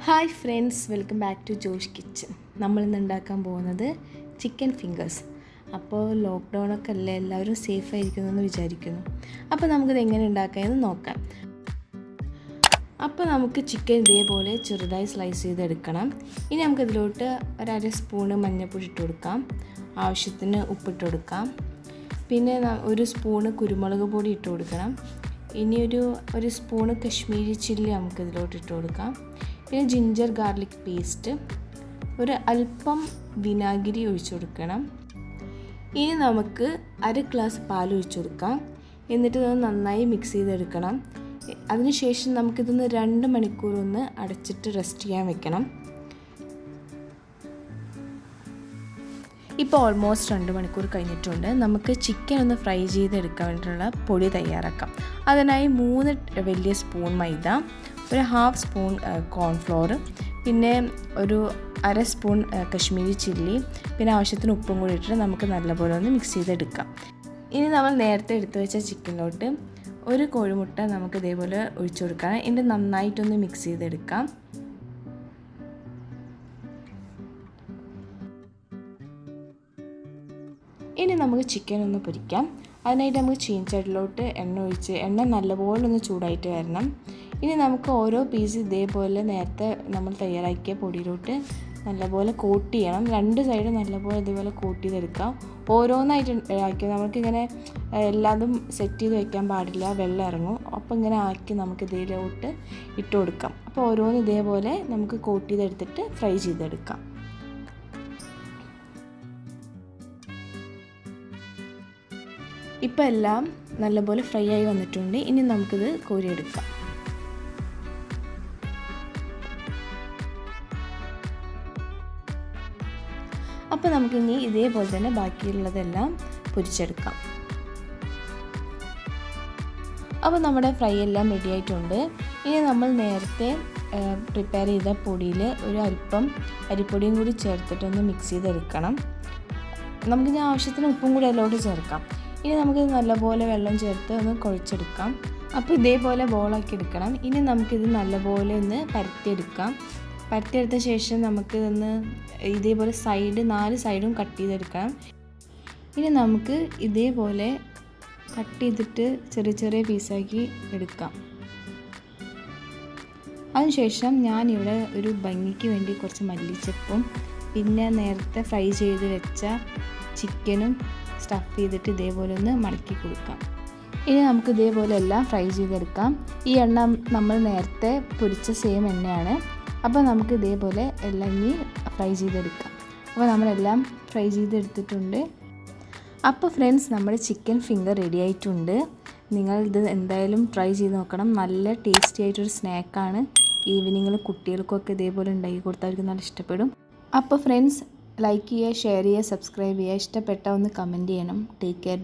Hi friends, welcome back to Josh kitchen. നമ്മളിന്ന് ഉണ്ടാക്കാൻ പോകുന്നത് ചിക്കൻ ഫിംഗേഴ്സ്. അപ്പോൾ ലോക്ക്ഡൗണൊക്കെ അല്ലേ, എല്ലാവരും സേഫ് ആയിരിക്കുമെന്ന് വിചാരിക്കുന്നു. അപ്പോൾ നമുക്കിത് എങ്ങനെ ഉണ്ടാക്കാമെന്ന് നോക്കാം. അപ്പോൾ നമുക്ക് ചിക്കൻ ഇതേപോലെ ചെറുതായി സ്ലൈസ് ചെയ്തെടുക്കണം. ഇനി നമുക്കിതിലോട്ട് ഒരു സ്പൂണ് മഞ്ഞൾപ്പൊടി ഇട്ട് കൊടുക്കാം, ആവശ്യത്തിന് ഉപ്പിട്ട് കൊടുക്കാം, പിന്നെ ഒരു സ്പൂണ് കുരുമുളക് പൊടി ഇട്ട് കൊടുക്കണം. ഇനി ഒരു സ്പൂണ് കശ്മീരി ചില്ലി നമുക്കിതിലോട്ട് ഇട്ട് കൊടുക്കാം. പിന്നെ ജിഞ്ചർ ഗാർലിക് പേസ്റ്റ്, ഒരു അല്പം വിനാഗിരി ഒഴിച്ചു കൊടുക്കണം. ഇനി നമുക്ക് 1 ഗ്ലാസ് പാൽ ഒഴിച്ചു കൊടുക്കാം. എന്നിട്ട് ഇത് നന്നായി മിക്സ് ചെയ്തെടുക്കണം. അതിനുശേഷം നമുക്കിതൊന്ന് 2 മണിക്കൂർ ഒന്ന് അടച്ചിട്ട് റെസ്റ്റ് ചെയ്യാൻ വെക്കണം. ഇപ്പോൾ ഓൾമോസ്റ്റ് 2 മണിക്കൂർ കഴിഞ്ഞിട്ടുണ്ട്. നമുക്ക് ചിക്കൻ ഒന്ന് ഫ്രൈ ചെയ്തെടുക്കാൻ വേണ്ടിയിട്ടുള്ള പൊടി തയ്യാറാക്കാം. അതിനായി 3 വലിയ സ്പൂൺ മൈദ, ഒരു 1/2 സ്പൂൺ കോൺഫ്ലോർ, പിന്നെ ഒരു 1/2 സ്പൂൺ കശ്മീരി ചില്ലി, പിന്നെ ആവശ്യത്തിന് ഉപ്പും കൂടി ഇട്ടിട്ട് നമുക്ക് നല്ലപോലെ ഒന്ന് മിക്സ് ചെയ്തെടുക്കാം. ഇനി നമ്മൾ നേരത്തെ എടുത്തു വെച്ച ചിക്കനിലോട്ട് ഒരു കോഴിമുട്ട നമുക്ക് ഇതേപോലെ ഒഴിച്ചു കൊടുക്കാം. എന്നിട്ട് നന്നായിട്ടൊന്ന് മിക്സ് ചെയ്തെടുക്കാം. ഇനി നമുക്ക് ചിക്കൻ ഒന്ന് പൊരിക്കാം. അതിനായിട്ട് നമുക്ക് ചീനച്ചട്ടിയിലോട്ട് എണ്ണ ഒഴിച്ച് എണ്ണ നല്ലപോലെ ഒന്ന് ചൂടായിട്ട് വരണം. ഇനി നമുക്ക് ഓരോ പീസ് ഇതേപോലെ നേരത്തെ നമ്മൾ തയ്യാറാക്കിയ പൊടിയിലോട്ട് നല്ലപോലെ കോട്ട് ചെയ്യണം. 2 സൈഡും നല്ലപോലെ ഇതേപോലെ കോട്ട് ചെയ്തെടുക്കാം. ഓരോന്നായിട്ട് ആക്കി നമുക്കിങ്ങനെ എല്ലാതും സെറ്റ് ചെയ്ത് വെക്കാൻ പാടില്ല, വെള്ളം ഇറങ്ങും. അപ്പോൾ ഇങ്ങനെ ആക്കി നമുക്ക് ഇതിലോട്ട് ഇട്ട് കൊടുക്കാം. അപ്പോൾ ഓരോന്ന് ഇതേപോലെ നമുക്ക് കോട്ട് ചെയ്തെടുത്തിട്ട് ഫ്രൈ ചെയ്തെടുക്കാം. ഇപ്പോൾ എല്ലാം നല്ലപോലെ ഫ്രൈ ആയി വന്നിട്ടുണ്ട്. ഇനി നമുക്കിത് കോരിയെടുക്കാം. അപ്പോൾ നമുക്കിനി ഇതേപോലെ തന്നെ ബാക്കിയുള്ളതെല്ലാം പൊരിച്ചെടുക്കാം. അപ്പോൾ നമ്മുടെ ഫ്രൈ എല്ലാം റെഡി ആയിട്ടുണ്ട്. ഇനി നമ്മൾ നേരത്തെ പ്രിപ്പയർ ചെയ്ത പൊടിയിൽ ഒരു അല്പം അരിപ്പൊടിയും കൂടി ചേർത്തിട്ടൊന്ന് മിക്സ് ചെയ്തെടുക്കണം. നമുക്കിനി ആവശ്യത്തിന് ഉപ്പും കൂടി അതിലോട്ട് ചേർക്കാം. ഇനി നമുക്കിത് നല്ലപോലെ വെള്ളം ചേർത്ത് ഒന്ന് കുഴച്ചെടുക്കാം. അപ്പോൾ ഇതേപോലെ ബോളാക്കി എടുക്കണം. ഇനി നമുക്കിത് നല്ലപോലെ ഒന്ന് പരത്തിയെടുക്കാം. പരത്തിയെടുത്ത ശേഷം നമുക്കിതൊന്ന് ഇതേപോലെ 4 സൈഡും കട്ട് ചെയ്തെടുക്കണം. ഇനി നമുക്ക് ഇതേപോലെ കട്ട് ചെയ്തിട്ട് ചെറിയ ചെറിയ പീസാക്കി എടുക്കാം. അതിനുശേഷം ഞാനിവിടെ ഒരു ഭംഗിക്ക് വേണ്ടി കുറച്ച് മല്ലിച്ചപ്പും പിന്നെ നേരത്തെ ഫ്രൈ ചെയ്ത് വെച്ച ചിക്കനും സ്റ്റഫ് ചെയ്തിട്ട് ഇതേപോലെ ഒന്ന് മടക്കി കൊടുക്കാം. ഇനി നമുക്ക് ഇതേപോലെ എല്ലാം ഫ്രൈ ചെയ്തെടുക്കാം. ഈ എണ്ണ നമ്മൾ നേരത്തെ പൊരിച്ച സെയിം എണ്ണയാണ്. അപ്പോൾ നമുക്ക് ഇതേപോലെ എല്ലാം ഇനി ഫ്രൈ ചെയ്തെടുക്കാം. അപ്പോൾ നമ്മളെല്ലാം ഫ്രൈ ചെയ്തെടുത്തിട്ടുണ്ട്. അപ്പോൾ ഫ്രണ്ട്സ്, നമ്മുടെ ചിക്കൻ ഫിംഗർ റെഡി ആയിട്ടുണ്ട്. നിങ്ങൾ ഇത് എന്തായാലും ട്രൈ ചെയ്ത് നോക്കണം. നല്ല ടേസ്റ്റി ആയിട്ടൊരു സ്നാക്കാണ്. ഈവനിങ്ങിൽ കുട്ടികൾക്കൊക്കെ ഇതേപോലെ ഉണ്ടാക്കി കൊടുത്താൽ അവർക്ക് നല്ല ഇഷ്ടപ്പെടും. അപ്പോൾ ഫ്രണ്ട്സ്, ലൈക്ക് ചെയ്യുക, ഷെയർ ചെയ്യുക, സബ്സ്ക്രൈബ് ചെയ്യുക. ഇഷ്ടപ്പെട്ടാൽ ഒന്ന് കമൻറ്റ് ചെയ്യണം. Take care.